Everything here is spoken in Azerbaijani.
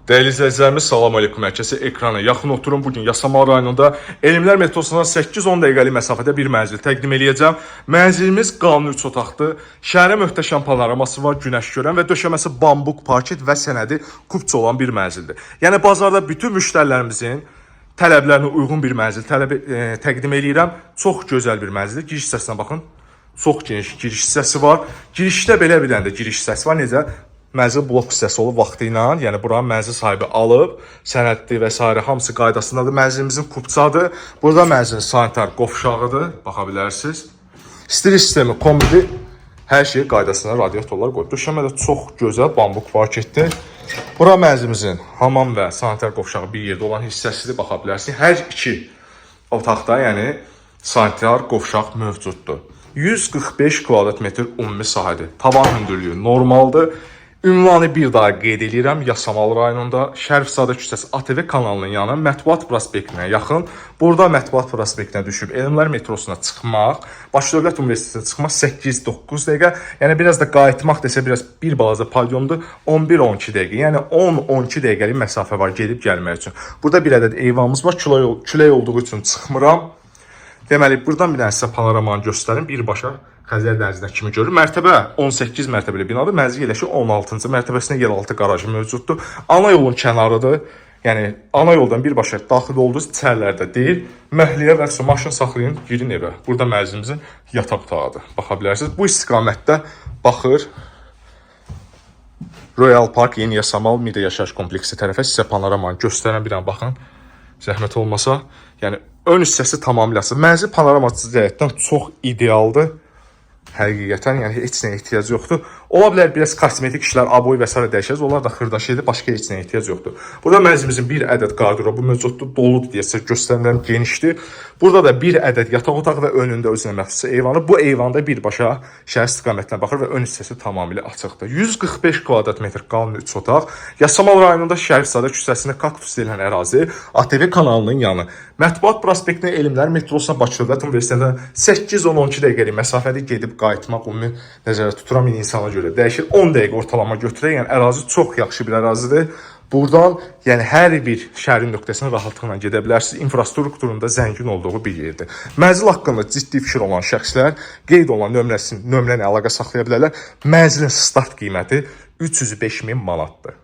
Dəyərli izləyicilərimiz, salam aleyküm. Hər kəsə ekrana yaxın oturun. Bugün Yasamal rayonunda Elmlər metrosundan 8-10 dəqiqəlik məsafədə bir mənzil təqdim eləyəcəm. Mənzilimiz qanuni 3 otaqlı. Şəhərə möhtəşəm panoraması var, günəş görən və döşəməsi bambuk, parket və sənədi kupça olan bir mənzildir. Yəni bazarda bütün müştərilərimizin tələblərinə uyğun bir mənzil təqdim eləyirəm. Çox gözəl bir mənzildir. Giriş hissəsinə baxın. Çox geniş giriş hissəsi var. Girişdə belə bir dənə də giriş hissəsi var. Necə? Mənzil blok hissəsi olub vaxtı ilə, yəni buranın mənzil sahibi alıb, sənədli və s. hamısı qaydasındadır. Mənzilimizin kupçadır. Burada mənzilin sanitar qovşağıdır, baxa bilərsiniz. İstilik sistemi, kombi, hər şey qaydasında radiatorlar qoyub. Döşəmə də çox gözəl bambuk parketdir. Bura mənzilimizin hamam və sanitar qovşağı bir yerdə olan hissəsidir, baxa bilərsiniz. Hər iki otaqda, yəni sanitar qovşaq mövcuddur. 145 kvadrat metr ümumi sahədir. Tavan hündürlüyü normaldır. Ünvanı bir daha qeyd edirəm. Yasamal rayonunda Şərifzadə küçəsi ATV kanalının yanı Mətbuat prospektinə yaxın. Burada Mətbuat prospektinə düşüb Elmlər metrosuna çıxmaq, Bakı Dövlət Universitetinə çıxmaq 8-9 dəqiqə. Yəni biraz da qayıtmaq desə biraz bir balaca palyondur. 11-12 dəqiqə. Yəni 10-12 dəqiqəlik məsafə var gedib gəlmək üçün. Burada bir ədəd eyvanımız var. Külək olduğu üçün çıxmıram. Deməli, buradan bir dənə sizə panoramanı göstərim. Birbaşa Xəzər dənizinə kimi görür. Mərtəbə 18 mərtəbəli binadır. Mənzil yerləşir 16-cı mərtəbəsində yeraltı qarajı mövcuddur. Ana yolun kənarıdır. Yəni ana yoldan birbaşa daxil olduğunuz içərilərdə deyil. Məhliyə və maşın saxlayın, girin evə. Burada mənzilimizin yataq otağıdır. Baxa bilərsiniz. Bu istiqamətdə baxır Royal Park Yeni Yasamal Media Yaşayış kompleksi tərəfə sizə panoramanı göstərən bir an baxın. Zəhmət olmasa, yəni ön hissəsi tamamilə asılı. Mənzil panoraması cəhətdən çox idealdır. Həqiqətən, yəni heç nəyə ehtiyac yoxdur. Ola bilər biraz kosmetik işlər, aboy və s. dəyişəcək. Onlar da xırda şeydir, başqa heç nəyə ehtiyac yoxdur. Burada mənzilimizin bir ədəd qardırobu mövcuddur, doludur deyəsə göstərilən genişdir. Burada da bir ədəd yataq otağı və önündə özünə məxsus eyvanı. Bu eyvanda birbaşa şəhər istiqamətinə baxır və ön hissəsi tamamilə açıqdır. 145 kvadrat metr qanuni 3 otaq. Yasamal rayonunda Şərifzadə küçəsində kaktus deyilən ərazi, ATV kanalının yanı. Mətbuat prospektinə Elmlər metrosuna Bakı Dövlət Universitetindən 8-12 dəqiqəlik məsafədə gedib qayıtmaq ümumi nəzərdə tuturam insana görə dəyişir. 10 dəqiqə ortalama götürək, yəni ərazi çox yaxşı bir ərazidir. Buradan, yəni hər bir şəhərin nöqtəsinə rahatlıqla gedə bilərsiniz. İnfrastrukturunda zəngin olduğu bir yerdir. Mənzil haqqında ciddi fikir olan şəxslər qeyd olan nömrəni əlaqə saxlaya bilərlər. Mənzilin start qiyməti 305 min manatdır.